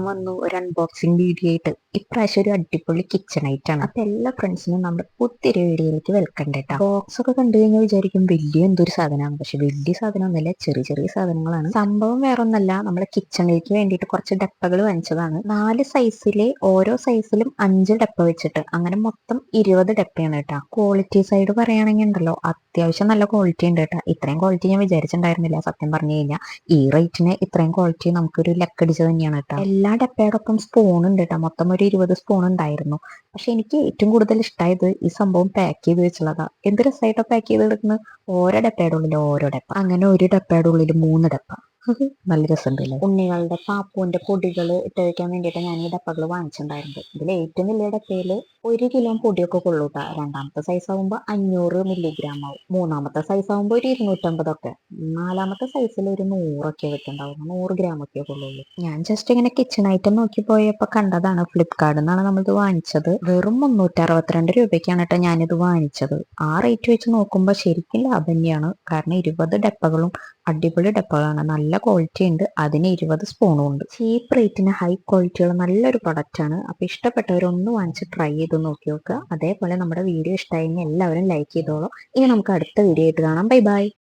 വന്നു ഒരു unboxing video ആയിട്ട്. ഇപ്രാവശ്യം ഒരു അടിപൊളി കിച്ചൺ ആണ്. അപ്പൊ എല്ലാ ഫ്രണ്ട്സിനും നമ്മുടെ പുതിയൊരു വീഡിയോയിലേക്ക് വെൽക്കം കേട്ടോ. ബോക്സ് ഒക്കെ കണ്ടു കഴിഞ്ഞാൽ വിചാരിക്കും വലിയ എന്തൊരു സാധനമാണ്, പക്ഷെ വലിയ സാധനമൊന്നുമല്ല, ചെറിയ ചെറിയ സാധനങ്ങളാണ്. സംഭവം വേറൊന്നല്ല, നമ്മുടെ കിച്ചണിലേക്ക് വേണ്ടിയിട്ട് കുറച്ച് ഡപ്പകൾ വാങ്ങിച്ചതാണ്. 4 സൈസിലെ ഓരോ സൈസിലും 5 ഡപ്പ വെച്ചിട്ട് അങ്ങനെ മൊത്തം 20 ഡപ്പയാണ് കേട്ടോ. ക്വാളിറ്റി സൈഡ് പറയുകയാണെങ്കിൽ ഉണ്ടല്ലോ, അത്യാവശ്യം നല്ല ക്വാളിറ്റി ഉണ്ട് കേട്ടോ. ഇത്രയും ക്വാളിറ്റി ഞാൻ വിചാരിച്ചിട്ടുണ്ടായിരുന്നില്ല സത്യം പറഞ്ഞു കഴിഞ്ഞാൽ. ഈ റേറ്റിന് ഇത്രയും ക്വാളിറ്റി നമുക്കൊരു ലക്കടിച്ച് തന്നെയാണ് കേട്ടോ. എല്ലാ ഡപ്പയോടൊപ്പം സ്പൂൺ ഉണ്ട് കേട്ടോ. മൊത്തം ഒരു 20 സ്പൂൺ ഉണ്ടായിരുന്നു. പക്ഷെ എനിക്ക് ഏറ്റവും കൂടുതൽ ഇഷ്ടമായത് ഈ സംഭവം പാക്ക് ചെയ്ത് വെച്ചുള്ളതാ. എന്ത് രസമായിട്ടോ പാക്ക് ചെയ്ത് എടുക്കുന്നത്. ഓരോ ഡപ്പയുടെ ഉള്ളിൽ ഓരോ ഡപ്പ, അങ്ങനെ ഒരു ഡപ്പയുടെ ഉള്ളിൽ 3 ഡപ്പ. നല്ല രസമുണ്ടല്ലേ. ഉണ്ണികളുടെ പാപ്പുവിന്റെ പൊടികൾ ഇട്ട് വയ്ക്കാൻ വേണ്ടിയിട്ട് ഞാൻ ഈ ഡപ്പകൾ വാങ്ങിച്ചിട്ടുണ്ടായിരുന്നത്. ഇതിൽ ഏറ്റവും വലിയ ഡപ്പയിൽ 1 കിലോ പൊടിയൊക്കെ കൊള്ളൂട്ടാ. രണ്ടാമത്തെ സൈസ് ആകുമ്പോൾ 500 മില്ലിഗ്രാം ആവും. മൂന്നാമത്തെ സൈസ് ആകുമ്പോൾ ഒരു 250 ഒക്കെ. നാലാമത്തെ സൈസിൽ ഒരു 100 ഒക്കെ വെക്കുണ്ടാവും. 100 ഗ്രാം ഒക്കെ കൊള്ളുള്ളൂ. ഞാൻ ജസ്റ്റ് ഇങ്ങനെ കിച്ചൺ ഐറ്റം നോക്കി പോയപ്പോ കണ്ടതാണ്. ഫ്ലിപ്കാർട്ടിൽ നിന്നാണ് നമ്മളിത് വാങ്ങിച്ചത്. വെറും 362 രൂപയ്ക്കാണ് കേട്ടോ ഞാനിത് വാങ്ങിച്ചത്. ആ റേറ്റ് വെച്ച് നോക്കുമ്പോൾ ശരിക്കും ലാഭം തന്നെയാണ്. കാരണം 20 ഡപ്പകളും അടിപൊളി ഡപ്പകളാണ്. നല്ല ക്വാളിറ്റി ഉണ്ട്. അതിന് 20 സ്പൂണും ഉണ്ട്. ചീപ്പ് റേറ്റിന് ഹൈ ക്വാളിറ്റിയുള്ള നല്ലൊരു പ്രൊഡക്റ്റ് ആണ്. അപ്പൊ ഇഷ്ടപ്പെട്ടവരൊന്ന് വാങ്ങിച്ച് ട്രൈ ചെയ്ത് നോക്കി നോക്കുക. അതേപോലെ നമ്മുടെ വീഡിയോ ഇഷ്ടമായി എല്ലാവരും ലൈക്ക് ചെയ്തോളൂ. ഇനി നമുക്ക് അടുത്ത വീഡിയോ ആയിട്ട് കാണാം. Bye bye.